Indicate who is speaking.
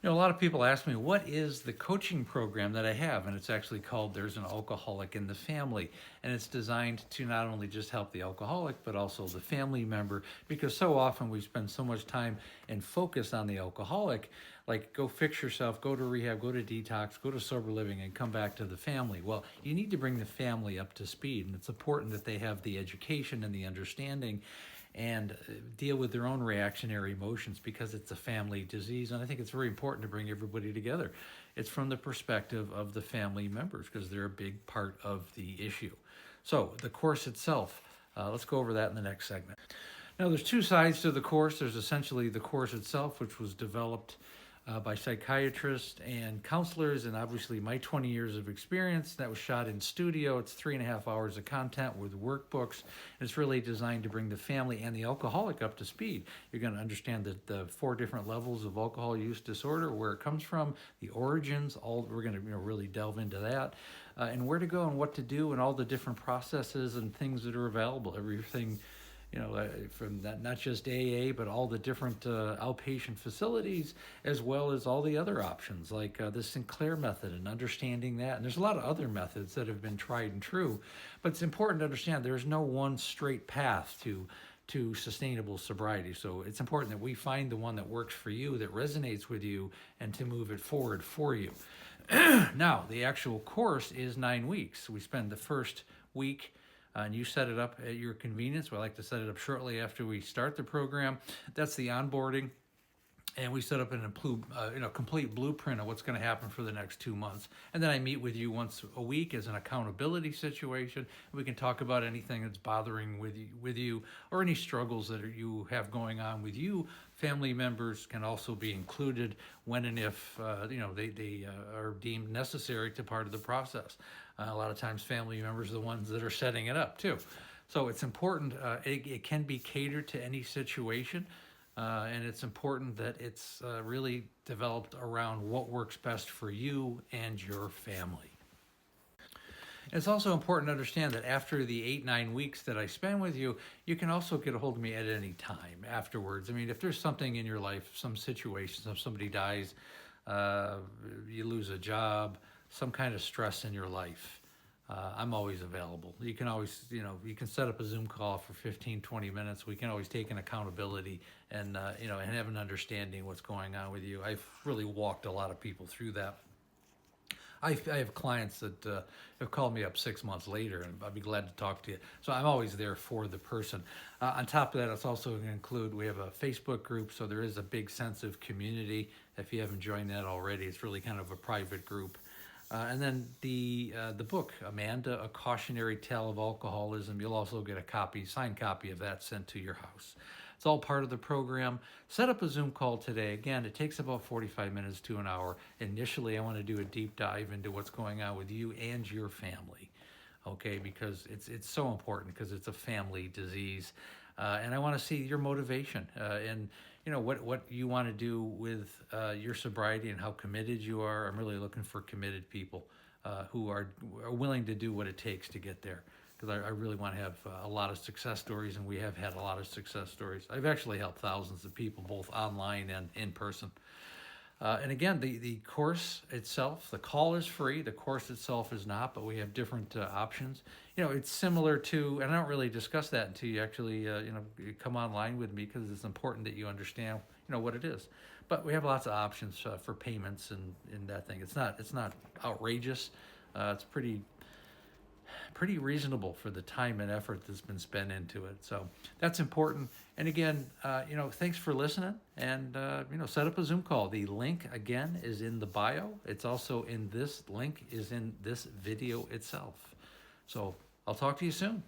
Speaker 1: A lot of people ask me, what is the coaching program that I have? And it's actually called There's an Alcoholic in the Family. And it's designed to not only just help the alcoholic, but also the family member, because so often we spend so much time and focus on the alcoholic, like go fix yourself, go to rehab, go to detox, go to sober living, and come back to the family. Well, you need to bring the family up to speed, and it's important that they have the education and the understanding and deal with their own reactionary emotions, because it's a family disease. And I think it's very important to bring everybody together. It's from the perspective of the family members, because they're a big part of the issue. So the course itself, let's go over that in the next segment. Now, there's two sides to the course. There's essentially the course itself, which was developed by psychiatrists and counselors, and obviously my 20 years of experience. That was shot in studio. It's 3.5 hours of content with workbooks. It's really designed to bring the family and the alcoholic up to speed. You're going to understand the 4 different levels of alcohol use disorder, where it comes from, the origins. We're going to really delve into that, and where to go and what to do, and all the different processes and things that are available. Everything, from that, not just AA, but all the different outpatient facilities, as well as all the other options, like the Sinclair method, and understanding that. And there's a lot of other methods that have been tried and true, but it's important to understand there's no one straight path to sustainable sobriety. So it's important that we find the one that works for you, that resonates with you, and to move it forward for you. Now, the actual course is 9 weeks. We spend the first week, and you set it up at your convenience. We like to set it up shortly after we start the program. That's the onboarding. And we set up an complete blueprint of what's going to happen for the next 2 months. And then I meet with you once a week as an accountability situation. We can talk about anything that's bothering with you, or any struggles that you have going on with you. Family members can also be included when and if they are deemed necessary to part of the process. A lot of times family members are the ones that are setting it up too. So it's important. It can be catered to any situation. And it's important that it's really developed around what works best for you and your family. It's also important to understand that after the 8-9 weeks that I spend with you, you can also get a hold of me at any time afterwards. I mean, if there's something in your life, some situation, if somebody dies, you lose a job, some kind of stress in your life, I'm always available. You can always, you can set up a Zoom call for 15-20 minutes. We can always take an accountability and have an understanding what's going on with you. I've really walked a lot of people through that. I have clients that have called me up 6 months later, and I'd be glad to talk to you. So I'm always there for the person. On top of that, it's also going to include, we have a Facebook group, so there is a big sense of community. If you haven't joined that already, it's really kind of a private group. And then the book, Amanda, A Cautionary Tale of Alcoholism, you'll also get a signed copy of that sent to your house. It's all part of the program. Set up a Zoom call today. Again, it takes about 45 minutes to an hour. Initially, I want to do a deep dive into what's going on with you and your family, okay? Because it's so important, because it's a family disease. And I want to see your motivation and what you want to do with your sobriety and how committed you are. I'm really looking for committed people who are willing to do what it takes to get there, because I really want to have a lot of success stories, and we have had a lot of success stories. I've actually helped thousands of people, both online and in person. And again, the course itself, the call is free. The course itself is not, but we have different options. It's similar to, and I don't really discuss that until you actually, you come online with me, because it's important that you understand, what it is. But we have lots of options for payments and that thing. It's not outrageous. It's pretty reasonable for the time and effort that's been spent into it. So that's important. And again, thanks for listening, and, set up a Zoom call. The link, again, is in the bio. It's also in this link is in this video itself. So I'll talk to you soon.